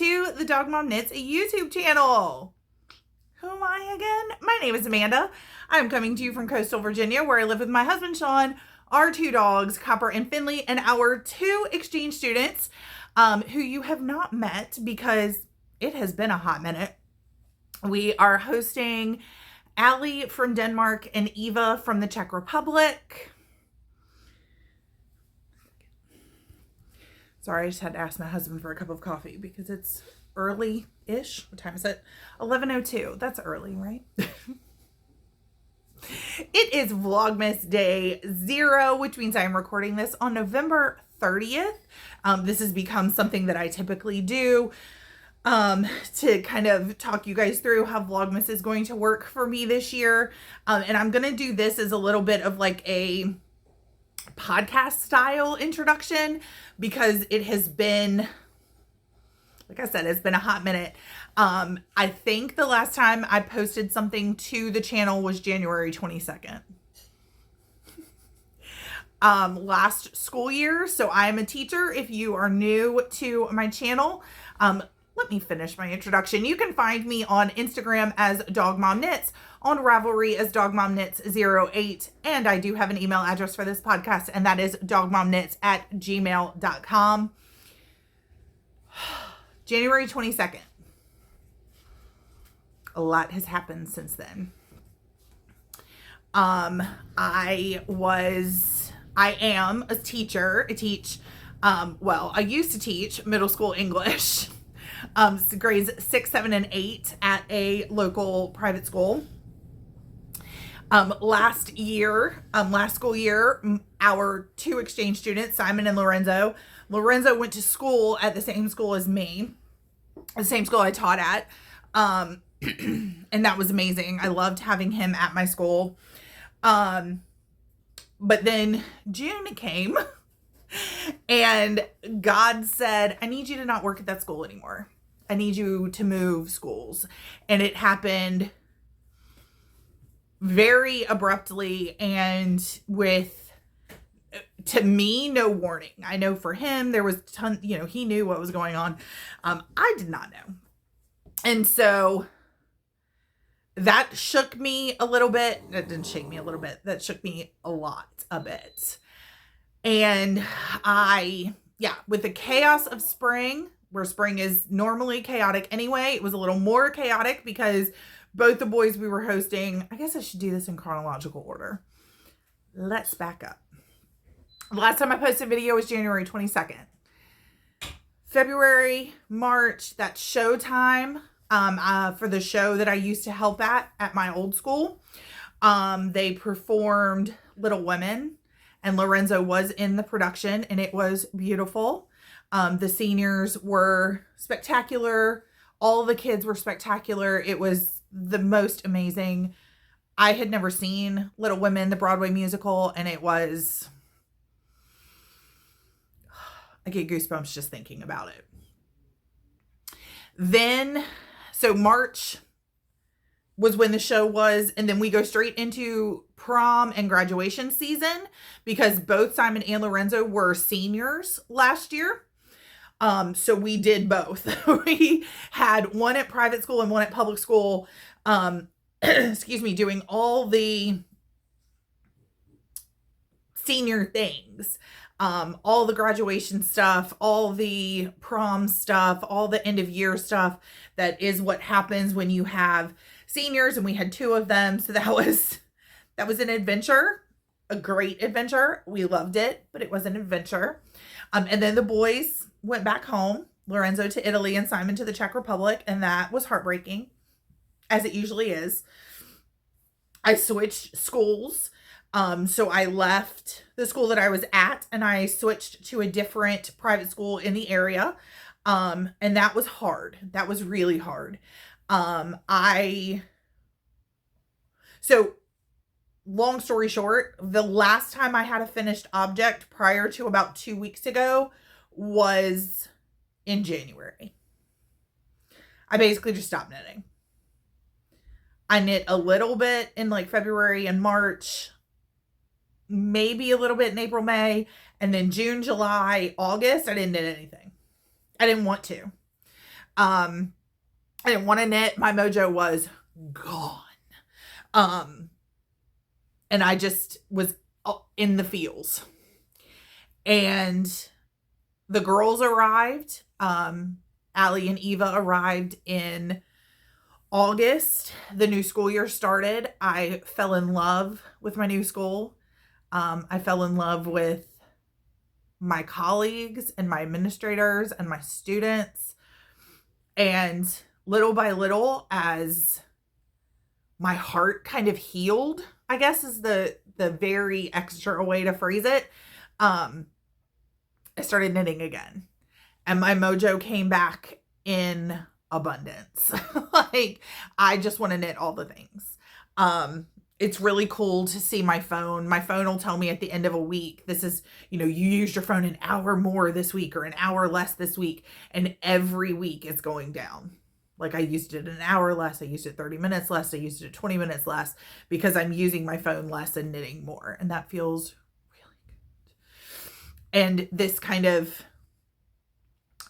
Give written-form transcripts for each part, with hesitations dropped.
to the Dog Mom Knits YouTube channel. Who am I again? My name is Amanda. I'm coming to you from coastal Virginia, where I live with my husband, Sean, our two dogs, Copper and Finley, and our two exchange students, who you have not met because it has been a hot minute. We are hosting Allie from Denmark and Eva from the Czech Republic. Sorry, I just had to ask my husband for a cup of coffee because it's early-ish. What time is it? 11:02. That's early, right? It is Vlogmas Day 0, which means I am recording this on November 30th. This has become something that I typically do to kind of talk you guys through how Vlogmas is going to work for me this year. And I'm going to do this as a little bit of like a podcast style introduction because it has been, like I said, it's been a hot minute. I think the last time I posted something to the channel was January 22nd. Last school year. So I'm a teacher. If you are new to my channel, let me finish my introduction. You can find me on Instagram as Dog Mom Knits, on Ravelry as Dog Mom Knits 08, and I do have an email address for this podcast, and that is dogmomknits@gmail.com. January 22nd. A lot has happened since then. I am a teacher. I used to teach middle school English. Grades 6, 7, and 8 at a local private school. Last school year, our two exchange students, Simon and Lorenzo went to school at the same school as me, the same school I taught at. And that was amazing. I loved having him at my school. But then June came and God said, I need you to not work at that school anymore. I need you to move schools. And it happened very abruptly and to me, no warning. I know for him, there was he knew what was going on. I did not know. And so that shook me a little bit. That didn't shake me a little bit. That shook me a bit. And with the chaos of spring, where spring is normally chaotic anyway, it was a little more chaotic because both the boys we were hosting, I guess I should do this in chronological order. Let's back up. The last time I posted a video was January 22nd. February, March, that's showtime for the show that I used to help at my old school. They performed Little Women, and Lorenzo was in the production, and it was beautiful. The seniors were spectacular. All the kids were spectacular. It was the most amazing. I had never seen Little Women, the Broadway musical, and it was, I get goosebumps just thinking about it. Then, so March was when the show was, and then we go straight into prom and graduation season because both Simon and Lorenzo were seniors last year. So we did both. We had one at private school and one at public school, doing all the senior things, all the graduation stuff, all the prom stuff, all the end of year stuff. That is what happens when you have seniors, and we had two of them. So that was an adventure, a great adventure. We loved it, but it was an adventure. And then the boys went back home, Lorenzo to Italy and Simon to the Czech Republic. And that was heartbreaking, as it usually is. I switched schools. So I left the school that I was at and I switched to a different private school in the area. And that was hard. That was really hard. So long story short, the last time I had a finished object prior to about 2 weeks ago was in January. I basically just stopped knitting. I knit a little bit in like February and March, maybe a little bit in April, May, and then June, July, August, I didn't knit anything. I didn't want to. I didn't want to knit. My mojo was gone. And I just was in the feels. And the girls arrived. Allie and Eva arrived in August. The new school year started. I fell in love with my new school. I fell in love with my colleagues and my administrators and my students. And little by little, as my heart kind of healed, I guess is the very extra way to phrase it, I started knitting again. And my mojo came back in abundance. Like, I just want to knit all the things. It's really cool to see my phone. My phone will tell me at the end of a week, this is, you used your phone an hour more this week or an hour less this week. And every week it's going down. Like, I used it an hour less. I used it 30 minutes less. I used it 20 minutes less because I'm using my phone less and knitting more. And that feels really good. And this kind of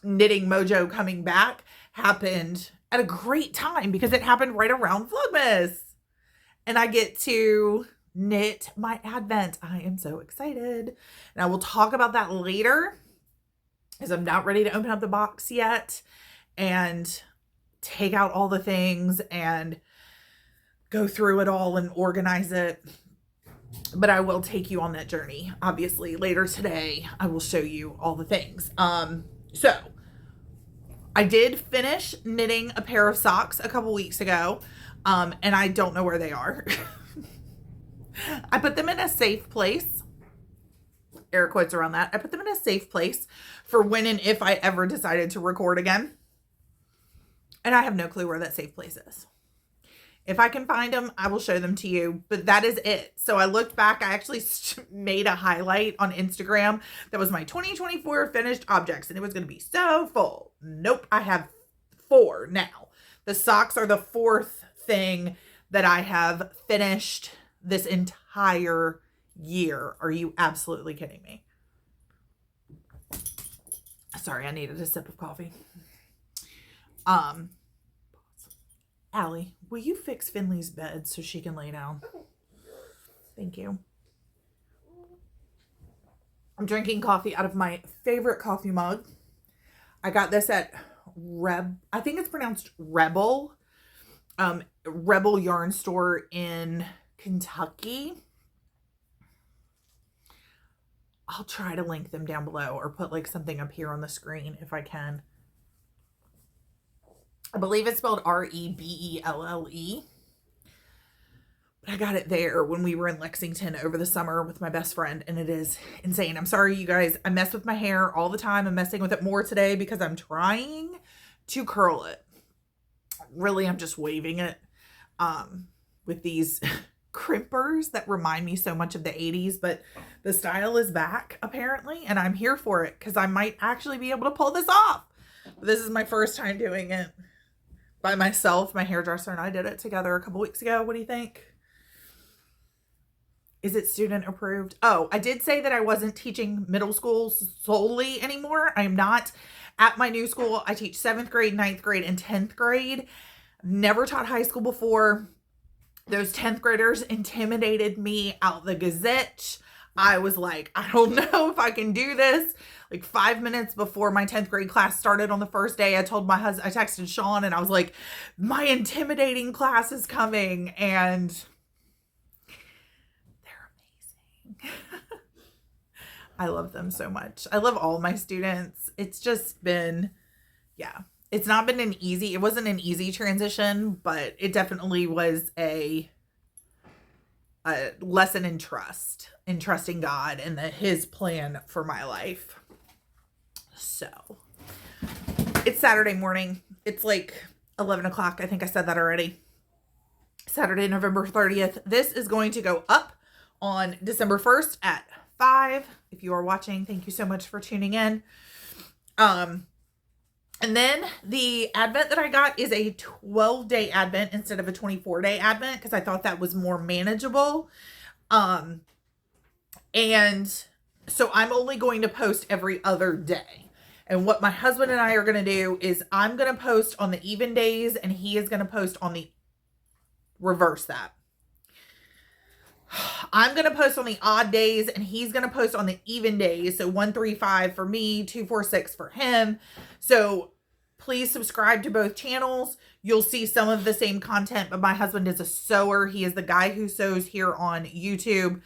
knitting mojo coming back happened at a great time because it happened right around Vlogmas. And I get to knit my Advent. I am so excited. And I will talk about that later because I'm not ready to open up the box yet and take out all the things and go through it all and organize it. But I will take you on that journey. Obviously, later today, I will show you all the things. So I did finish knitting a pair of socks a couple weeks ago. And I don't know where they are. I put them in a safe place. Air quotes around that. I put them in a safe place for when and if I ever decided to record again. And I have no clue where that safe place is. If I can find them, I will show them to you. But that is it. So I looked back. I actually made a highlight on Instagram. That was my 2024 finished objects. And it was going to be so full. Nope. I have 4 now. The socks are the 4th thing that I have finished this entire year. Are you absolutely kidding me? Sorry, I needed a sip of coffee. Allie, will you fix Finley's bed so she can lay down? Thank you. I'm drinking coffee out of my favorite coffee mug. I got this at I think it's pronounced Rebel. Rebel yarn store in Kentucky. I'll try to link them down below or put like something up here on the screen if I can. I believe it's spelled Rebelle. But I got it there when we were in Lexington over the summer with my best friend, and it is insane. I'm sorry, you guys. I mess with my hair all the time. I'm messing with it more today because I'm trying to curl it. Really, I'm just waving it with these crimpers that remind me so much of the 80s, but the style is back apparently, and I'm here for it because I might actually be able to pull this off. This is my first time doing it by myself. My hairdresser and I did it together a couple weeks ago. What do you think? Is it student approved? Oh, I did say that I wasn't teaching middle school solely anymore. I am not. At my new school, I teach 7th grade, 9th grade, and 10th grade. Never taught high school before. Those 10th graders intimidated me out the gazette. I was like, I don't know if I can do this. Like 5 minutes before my 10th grade class started on the first day, I told my husband, I texted Sean and I was like, my intimidating class is coming. And they're amazing. I love them so much. I love all my students. It's just been, yeah, it's not been it wasn't an easy transition, but it definitely was a lesson in trusting God and his plan for my life. So it's Saturday morning. It's like 11 o'clock. I think I said that already. Saturday, November 30th. This is going to go up on December 1st at 5. If you are watching, thank you so much for tuning in. And then the Advent that I got is a 12-day Advent instead of a 24-day Advent because I thought that was more manageable. And so I'm only going to post every other day. And what my husband and I are going to do is I'm going to post on the even days and he is going to post on the reverse that. I'm going to post on the odd days and he's going to post on the even days. So 135 for me, 246 for him. So please subscribe to both channels. You'll see some of the same content, but my husband is a sewer. He is the guy who sews here on YouTube.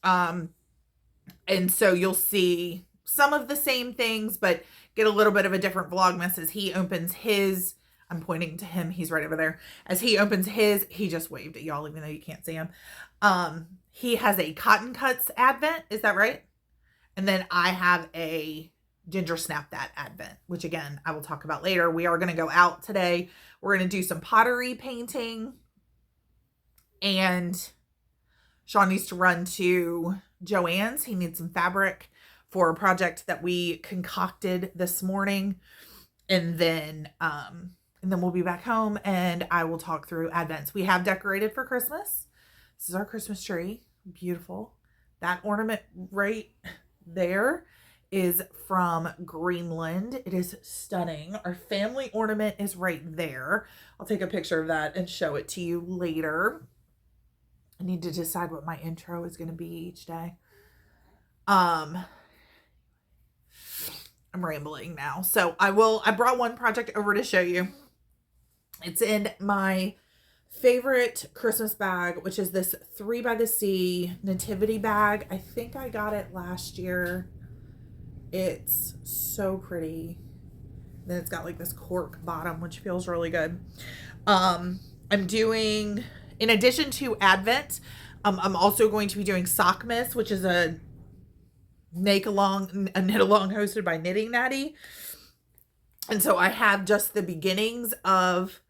And so you'll see some of the same things, but get a little bit of a different Vlogmas as he opens his. I'm pointing to him. He's right over there. As he opens his, he just waved at y'all, even though you can't see him. He has a Cotton Cuts Advent. Is that right? And then I have a Ginger Snap That Advent, which again, I will talk about later. We are going to go out today. We're going to do some pottery painting. And Sean needs to run to Joann's. He needs some fabric for a project that we concocted this morning. And then we'll be back home and I will talk through Advents. We have decorated for Christmas. This is our Christmas tree. Beautiful. That ornament right there is from Greenland. It is stunning. Our family ornament is right there. I'll take a picture of that and show it to you later. I need to decide what my intro is going to be each day. I'm rambling now. So I brought one project over to show you. It's in my favorite Christmas bag, which is this 3 by the Sea nativity bag. I think I got it last year. It's so pretty. Then it's got like this cork bottom, which feels really good. I'm doing, in addition to Advent, I'm also going to be doing Sockmas, which is a knit along hosted by Knitting Natty. And so I have just the beginnings of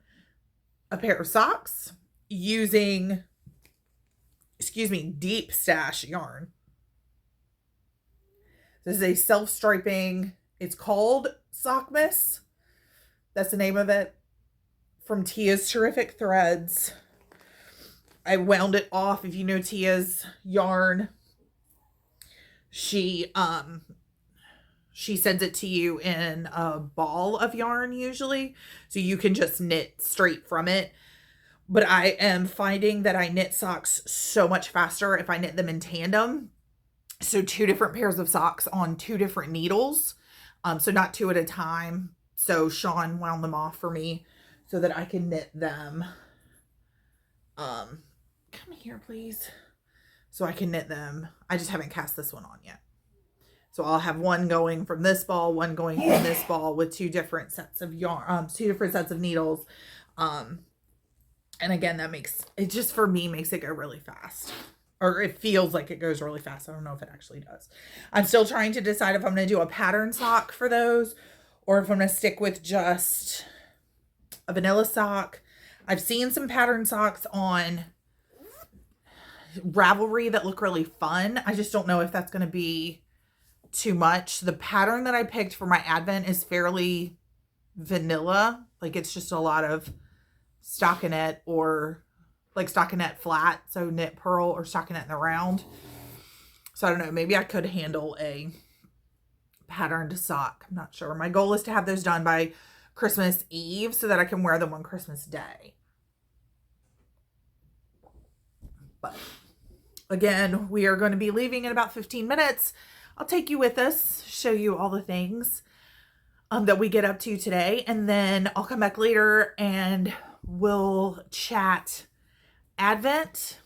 a pair of socks using, deep stash yarn. This is a self-striping, it's called Sockmas. That's the name of it. From Tia's Terrific Threads. I wound it off. If you know Tia's yarn, she sends it to you in a ball of yarn usually, so you can just knit straight from it. But I am finding that I knit socks so much faster if I knit them in tandem. So 2 different pairs of socks on 2 different needles. So not 2 at a time. So Sean wound them off for me so that I can knit them. Come here, please. So I can knit them. I just haven't cast this one on yet. So I'll have one going from this ball, one going from this ball with 2 different sets of yarn, 2 different sets of needles. And again, that makes it, just for me, makes it go really fast. Or it feels like it goes really fast. I don't know if it actually does. I'm still trying to decide if I'm going to do a pattern sock for those or if I'm going to stick with just a vanilla sock. I've seen some pattern socks on Ravelry that look really fun. I just don't know if that's going to be too much. The pattern that I picked for my Advent is fairly vanilla. Like it's just a lot of stockinette or like stockinette flat. So knit purl or stockinette in the round. So I don't know. Maybe I could handle a patterned sock. I'm not sure. My goal is to have those done by Christmas Eve so that I can wear them on Christmas Day. But again, we are going to be leaving in about 15 minutes. I'll take you with us, show you all the things that we get up to today. And then I'll come back later and we'll chat Advent.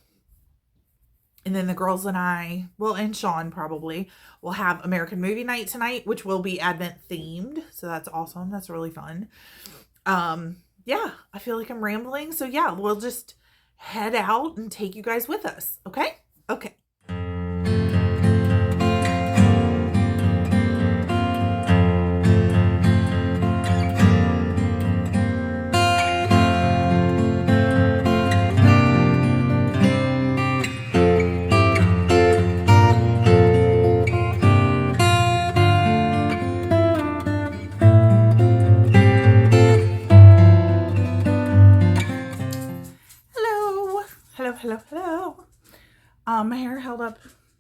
And then the girls and I, well, and Sean probably, will have American Movie Night tonight, which will be Advent themed. So that's awesome. That's really fun. Yeah, I feel like I'm rambling. So yeah, we'll just head out and take you guys with us. Okay? Okay. My hair held up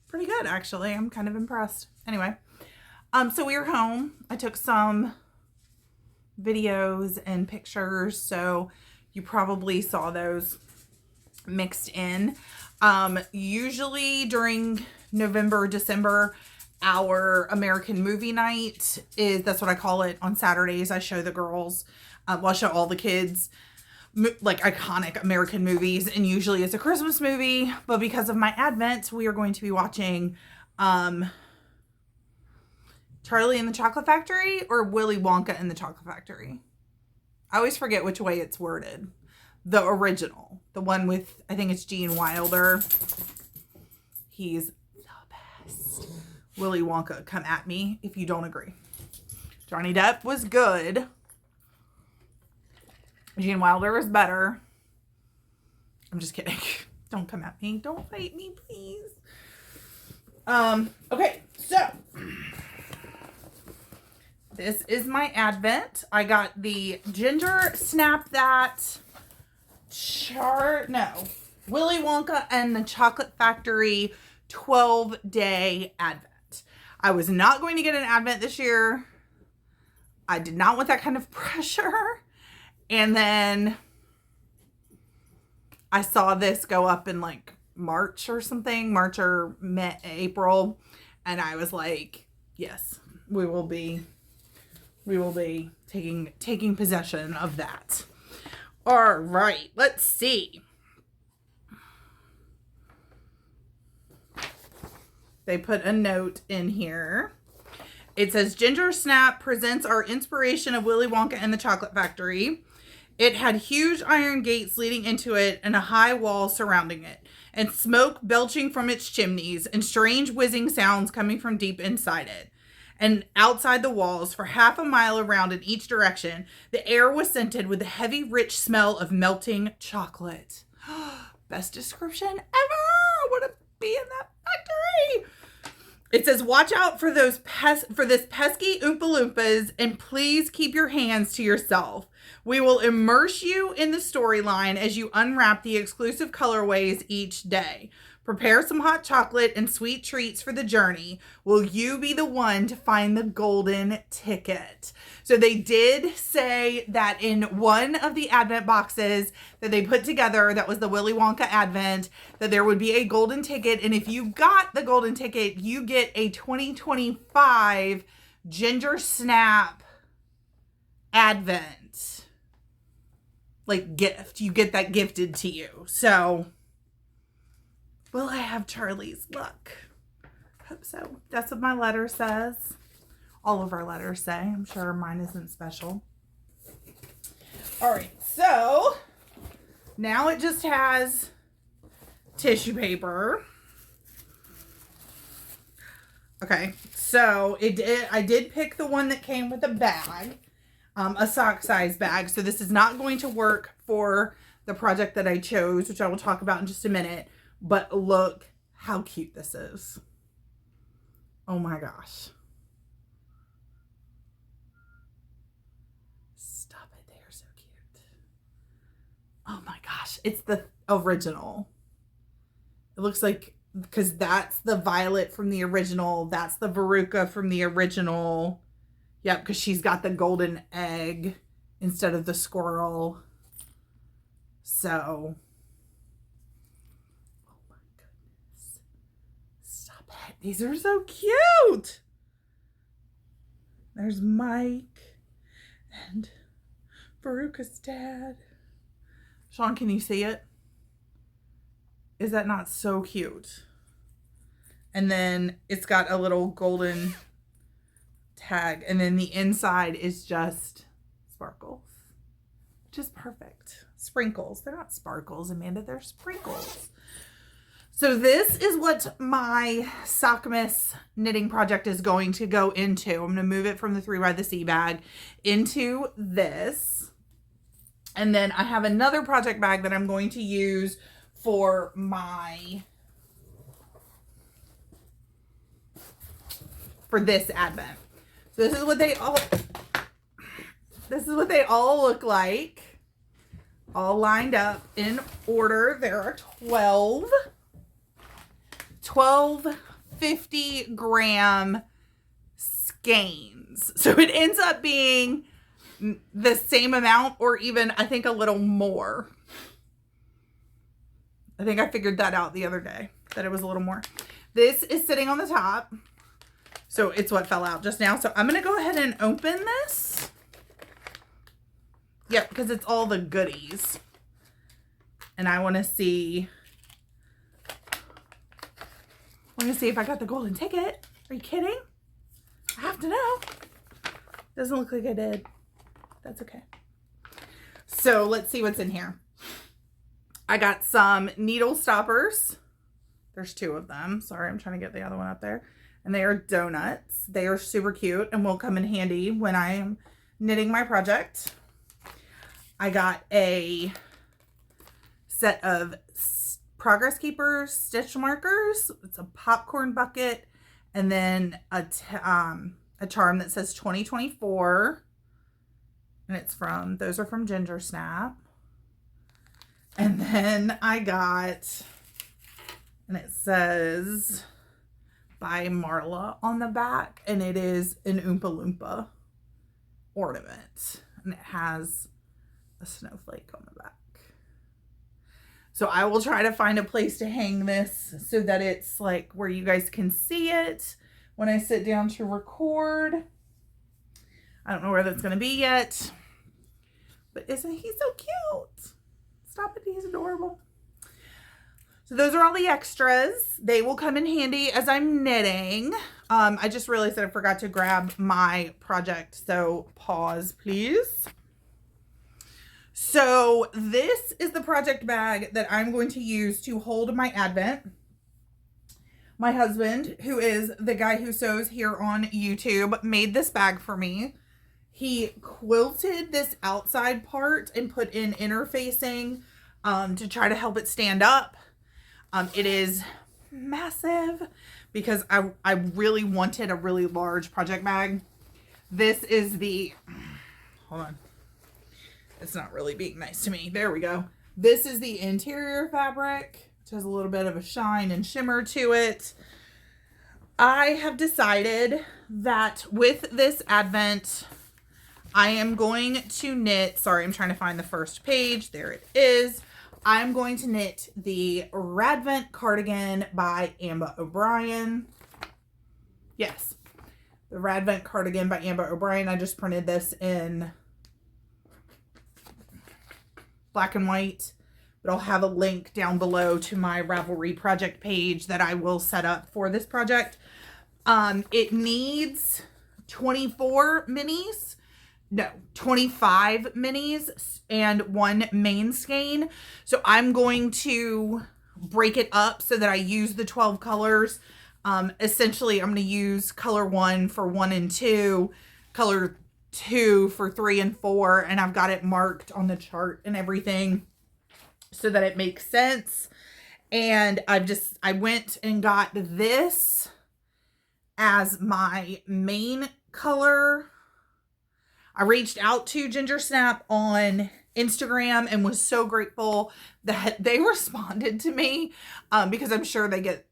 pretty good, actually. I'm kind of impressed. Anyway, So we were home. I took some videos and pictures, so you probably saw those mixed in. Usually during November, December, our American movie night that's what I call it. On Saturdays, I show the girls, well, I show all the kids like iconic American movies, and usually it's a Christmas movie, but because of my Advent, we are going to be watching Charlie and the Chocolate Factory or Willy Wonka and the Chocolate Factory. I always forget which way it's worded. The original. The one with, I think it's Gene Wilder. He's the best. Willy Wonka, come at me if you don't agree. Johnny Depp was good. Gene Wilder is better. I'm just kidding. Don't come at me. Don't fight me, please. Okay, so this is my Advent. I got the Ginger Snap That Willy Wonka and the Chocolate Factory 12-day Advent. I was not going to get an Advent this year. I did not want that kind of pressure. And then I saw this go up in like March or something, March or April. And I was like, yes, we will be taking possession of that. All right, let's see. They put a note in here. It says, Ginger Snap presents our inspiration of Willy Wonka and the Chocolate Factory. It had huge iron gates leading into it and a high wall surrounding it, and smoke belching from its chimneys and strange whizzing sounds coming from deep inside it. And outside the walls, for half a mile around in each direction, the air was scented with a heavy, rich smell of melting chocolate. Best description ever! I want to be in that factory! It says, watch out for this pesky Oompa Loompas, and please keep your hands to yourself. We will immerse you in the storyline as you unwrap the exclusive colorways each day. Prepare some hot chocolate and sweet treats for the journey. Will you be the one to find the golden ticket? So they did say that in one of the Advent boxes that they put together, that was the Willy Wonka Advent, that there would be a golden ticket. And if you got the golden ticket, you get a 2025 Ginger Snap Advent like gift. You get that gifted to you. So will I have Charlie's luck? Hope so. That's what my letter says. All of our letters say. I'm sure mine isn't special. All right, so now it just has tissue paper. Okay, so I did pick the one that came with a bag, a sock size bag. So this is not going to work for the project that I chose, which I will talk about in just a minute. But look how cute this is. Oh my gosh. Stop it. They are so cute. Oh my gosh. It's the original. It looks like, because that's the Violet from the original. That's the Veruca from the original. Yep, because she's got the golden egg instead of the squirrel. So... these are so cute. There's Mike and Veruca's dad. Sean, can you see it? Is that not so cute? And then it's got a little golden tag. And then the inside is just sparkles. Just perfect. Sprinkles. They're not sparkles, Amanda. They're sprinkles. So this is what my Sockmas knitting project is going to go into. I'm going to move it from the 3 by the Sea bag into this. And then I have another project bag that I'm going to use for this Advent. So this is what they all look like. All lined up in order. There are 12 50-gram skeins. So it ends up being the same amount, or even I think a little more. I think I figured that out the other day, that it was a little more. This is sitting on the top. So it's what fell out just now. So I'm going to go ahead and open this. Yep, because it's all the goodies. And I want to see if I got the golden ticket. Are you kidding? I have to know. Doesn't look like I did. That's okay. So let's see what's in here. I got some needle stoppers. There's 2 of them. Sorry, I'm trying to get the other one up there. And they are donuts. They are super cute and will come in handy when I am knitting my project. I got a set of Progress Keeper stitch markers. It's a popcorn bucket, and then a charm that says 2024, and those are from Ginger Snap. And then I got, and it says by Marla on the back, and it is an Oompa Loompa ornament, and it has a snowflake on the back. So I will try to find a place to hang this so that it's like where you guys can see it when I sit down to record. I don't know where that's going to be yet, but isn't he so cute? Stop it, he's adorable. So those are all the extras. They will come in handy as I'm knitting. I just realized that I forgot to grab my project, so pause, please. So this is the project bag that I'm going to use to hold my Advent. My husband, who is the guy who sews here on YouTube, made this bag for me. He quilted this outside part and put in interfacing to try to help it stand up. It is massive because I really wanted a really large project bag. This is the, hold on. It's not really being nice to me. There we go. This is the interior fabric, which has a little bit of a shine and shimmer to it. I have decided that with this Advent, I am going to knit, sorry, I'm trying to find the first page. There it is. I'm going to knit the Radvent cardigan by Amba O'Brien. Yes, the Radvent cardigan by Amba O'Brien. I just printed this in black and white, but I'll have a link down below to my Ravelry project page that I will set up for this project. It needs 25 minis and 1 main skein. So I'm going to break it up so that I use the 12 colors. Essentially, I'm going to use color 1 for 1 and 2, color 2 for 3 and 4, and I've got it marked on the chart and everything so that it makes sense. And I went and got this as my main color. I reached out to Ginger Snap on Instagram and was so grateful that they responded to me because I'm sure they get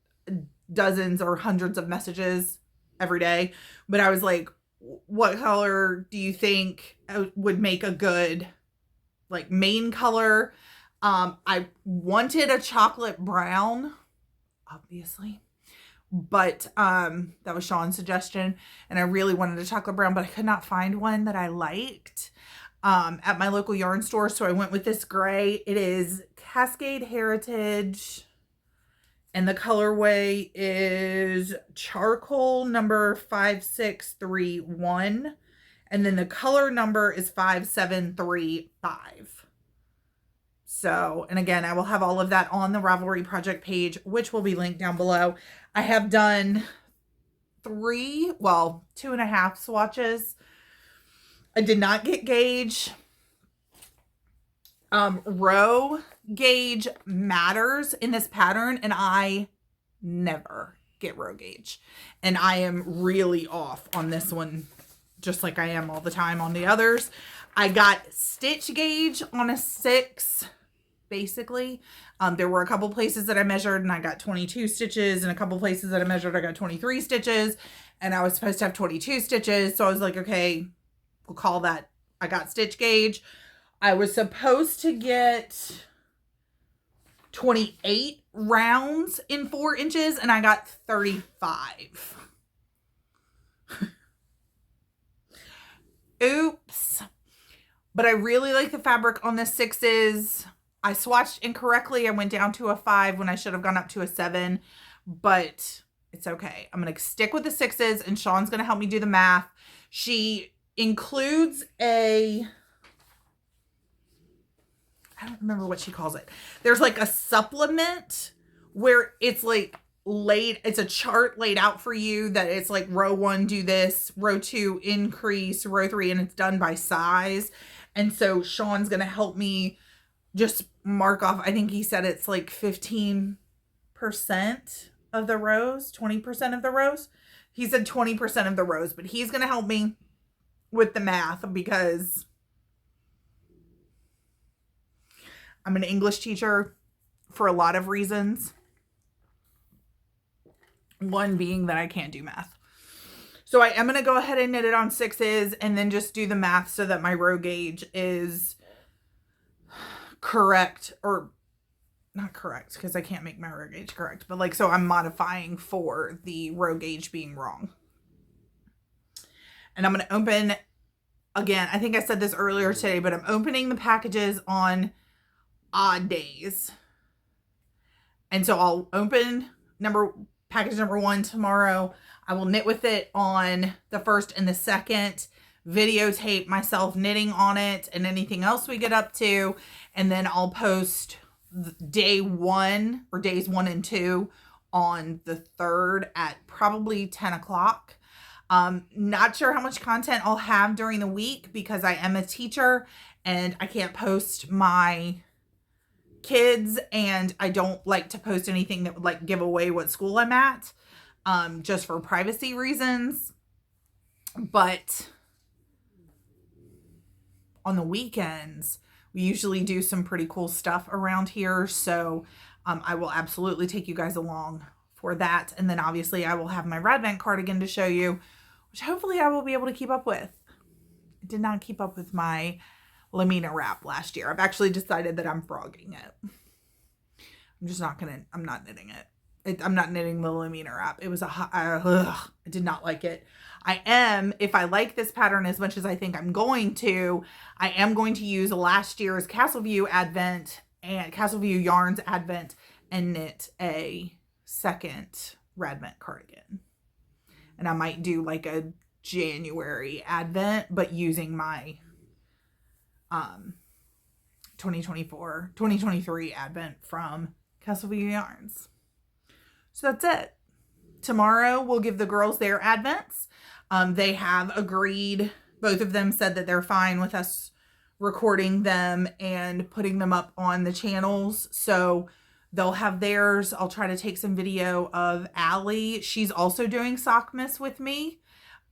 dozens or hundreds of messages every day. But I was like, what color do you think would make a good like main color? I wanted a chocolate brown, obviously, but that was Sean's suggestion, and I really wanted a chocolate brown, but I could not find one that I liked at my local yarn store, so I went with this gray. It is Cascade Heritage, and the colorway is charcoal number 5631, and then the color number is 5735. So, and again, I will have all of that on the Ravelry project page, which will be linked down below. I have done 2.5 swatches. I did not get gauge. Row gauge matters in this pattern, and I never get row gauge. And I am really off on this one, just like I am all the time on the others. I got stitch gauge on a 6, basically. There were a couple places that I measured and I got 22 stitches, and a couple places that I measured I got 23 stitches, and I was supposed to have 22 stitches. So I was like, okay, we'll call that I got stitch gauge. I was supposed to get 28 rounds in 4 inches and I got 35. Oops. But I really like the fabric on the 6s. I swatched incorrectly. I went down to a 5 when I should have gone up to a 7, but it's okay. I'm going to stick with the 6s, and Sean's going to help me do the math. She includes I don't remember what she calls it. There's like a supplement where it's like it's a chart laid out for you that it's like row 1, do this, row 2, increase, row 3, and it's done by size. And so Sean's going to help me just mark off. I think he said it's like 15% of the rows, 20% of the rows. He said 20% of the rows, but he's going to help me with the math because I'm an English teacher for a lot of reasons. One being that I can't do math. So I am going to go ahead and knit it on 6s and then just do the math so that my row gauge is correct, or not correct because I can't make my row gauge correct, but like, so I'm modifying for the row gauge being wrong. And I'm going to open, again, I think I said this earlier today, but I'm opening the packages on odd days. And so I'll open package number 1 tomorrow. I will knit with it on the 1st and the 2nd, videotape myself knitting on it and anything else we get up to. And then I'll post day 1 or days 1 and 2 on the 3rd at probably 10 o'clock. Not sure how much content I'll have during the week because I am a teacher and I can't post my kids, and I don't like to post anything that would like give away what school I'm at, just for privacy reasons. But on the weekends, we usually do some pretty cool stuff around here. So I will absolutely take you guys along for that. And then obviously I will have my Radvent cardigan to show you, which hopefully I will be able to keep up with. I did not keep up with my Lamina wrap last year. I've actually decided that I'm frogging it. I'm not knitting it. I'm not knitting the Lamina wrap. It was I did not like it. If I like this pattern as much as I think I'm going to, I am going to use last year's Castleview Advent and Castleview Yarns Advent and knit a second Radvent cardigan. And I might do like a January Advent, but using my 2023 Advent from Castleview Yarns. So that's it. Tomorrow we'll give the girls their Advents. They have agreed, both of them said that they're fine with us recording them and putting them up on the channels. So they'll have theirs. I'll try to take some video of Allie. She's also doing Sockmas with me,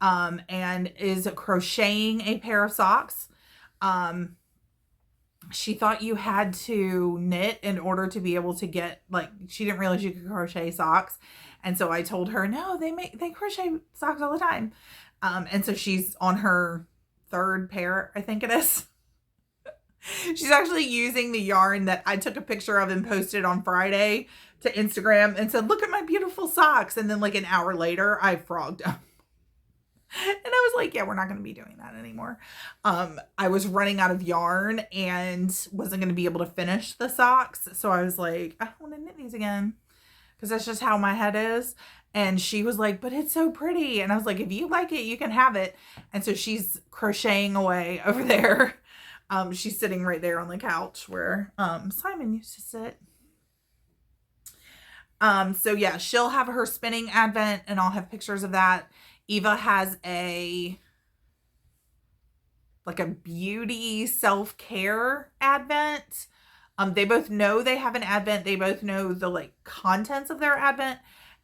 and is crocheting a pair of socks. She thought you had to knit in order to be able to get, like, she didn't realize you could crochet socks. And so I told her, no, they crochet socks all the time. And so she's on her 3rd pair, I think it is. She's actually using the yarn that I took a picture of and posted on Friday to Instagram and said, look at my beautiful socks. And then like an hour later, I frogged them. And I was like, yeah, we're not going to be doing that anymore. I was running out of yarn and wasn't going to be able to finish the socks. So I was like, I don't want to knit these again because that's just how my head is. And she was like, but it's so pretty. And I was like, if you like it, you can have it. And so she's crocheting away over there. She's sitting right there on the couch where Simon used to sit. So yeah, she'll have her spinning Advent and I'll have pictures of that. Eva has a beauty self-care Advent. They both know they have an Advent. They both know the like contents of their Advent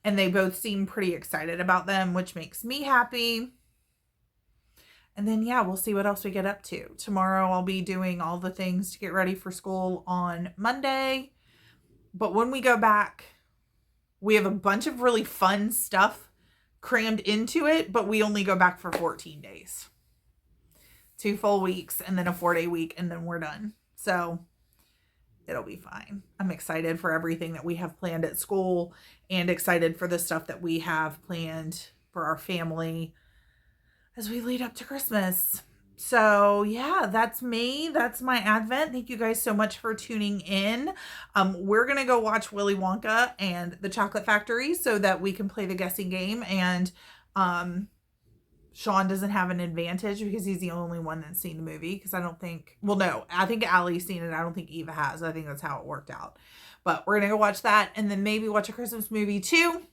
and they both seem pretty excited about them, which makes me happy. And then, yeah, we'll see what else we get up to. Tomorrow I'll be doing all the things to get ready for school on Monday. But when we go back, we have a bunch of really fun stuff crammed into it, but we only go back for 14 days. 2 full weeks and then a 4-day week, and then we're done. So it'll be fine. I'm excited for everything that we have planned at school and excited for the stuff that we have planned for our family as we lead up to Christmas. So yeah, that's me. That's my Advent. Thank you guys so much for tuning in. We're going to go watch Willy Wonka and the Chocolate Factory so that we can play the guessing game. And Sean doesn't have an advantage because he's the only one that's seen the movie. Because I don't think, well, no, I think Allie's seen it. I don't think Eva has. I think that's how it worked out. But we're going to go watch that and then maybe watch a Christmas movie too.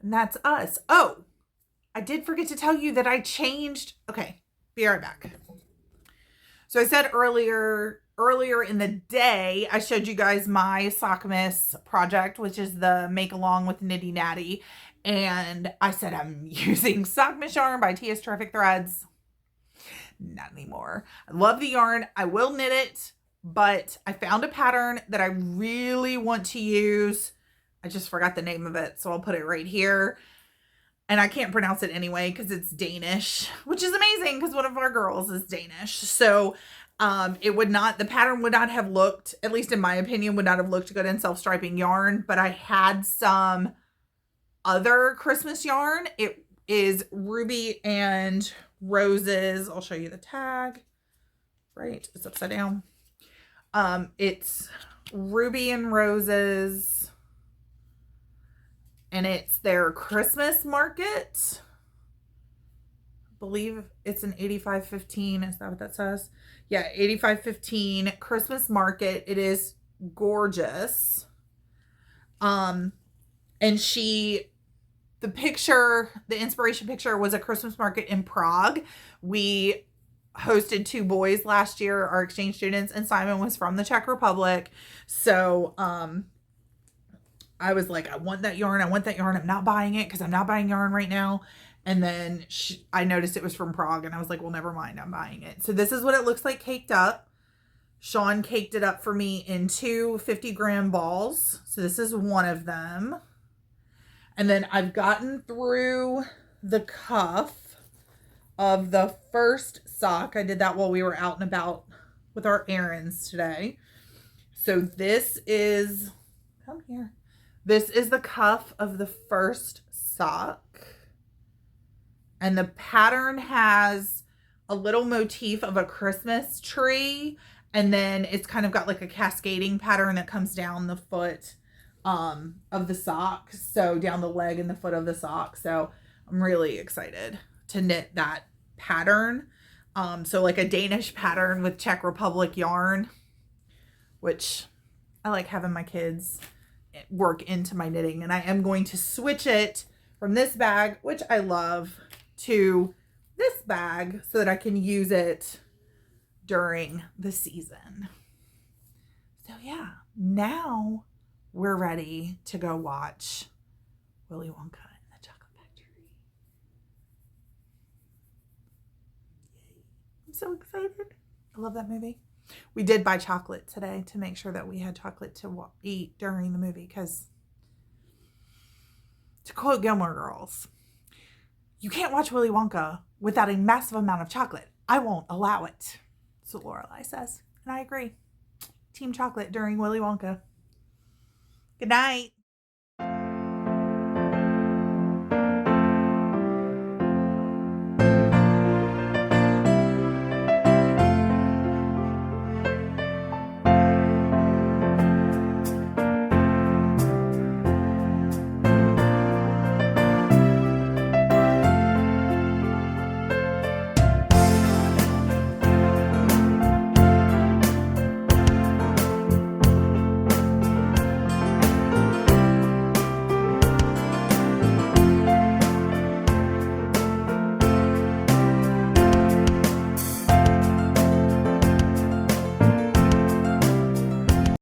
And that's us. Oh, I did forget to tell you that I changed. Okay, be right back. So I said earlier in the day, I showed you guys my Vlogmas project, which is the make along with Nitty Natty. And I said I'm using Vlogmas yarn by T.S. Terrific Threads. Not anymore. I love the yarn. I will knit it, but I found a pattern that I really want to use. I just forgot the name of it, so I'll put it right here. And I can't pronounce it anyway because it's Danish, which is amazing because one of our girls is Danish. So the pattern would not have looked, at least in my opinion, would not have looked good in self-striping yarn. But I had some other Christmas yarn. It is Ruby and Roses. I'll show you the tag. Right, it's upside down. It's Ruby and Roses. And it's their Christmas market. I believe it's an 8515. Is that what that says? Yeah, 8515 Christmas market. It is gorgeous. And the inspiration picture was a Christmas market in Prague. We hosted 2 boys last year, our exchange students, and Simon was from the Czech Republic. So, I was like, I want that yarn. I'm not buying it because I'm not buying yarn right now. And then I noticed it was from Prague and I was like, well, never mind. I'm buying it. So this is what it looks like caked up. Sean caked it up for me in 2 50-gram balls. So this is one of them. And then I've gotten through the cuff of the first sock. I did that while we were out and about with our errands today. So this is, come here. This is the cuff of the first sock. And the pattern has a little motif of a Christmas tree. And then it's kind of got like a cascading pattern that comes down the foot of the sock. So down the leg and the foot of the sock. So I'm really excited to knit that pattern. So like a Danish pattern with Czech Republic yarn, which I like having my kids work into my knitting. And I am going to switch it from this bag, which I love, to this bag so that I can use it during the season. So yeah, now we're ready to go watch Willy Wonka and the Chocolate Factory. Yay. I'm so excited. I love that movie. We did buy chocolate today to make sure that we had chocolate to eat during the movie because, to quote Gilmore Girls, you can't watch Willy Wonka without a massive amount of chocolate. I won't allow it. That's what Lorelai says. And I agree. Team chocolate during Willy Wonka. Good night.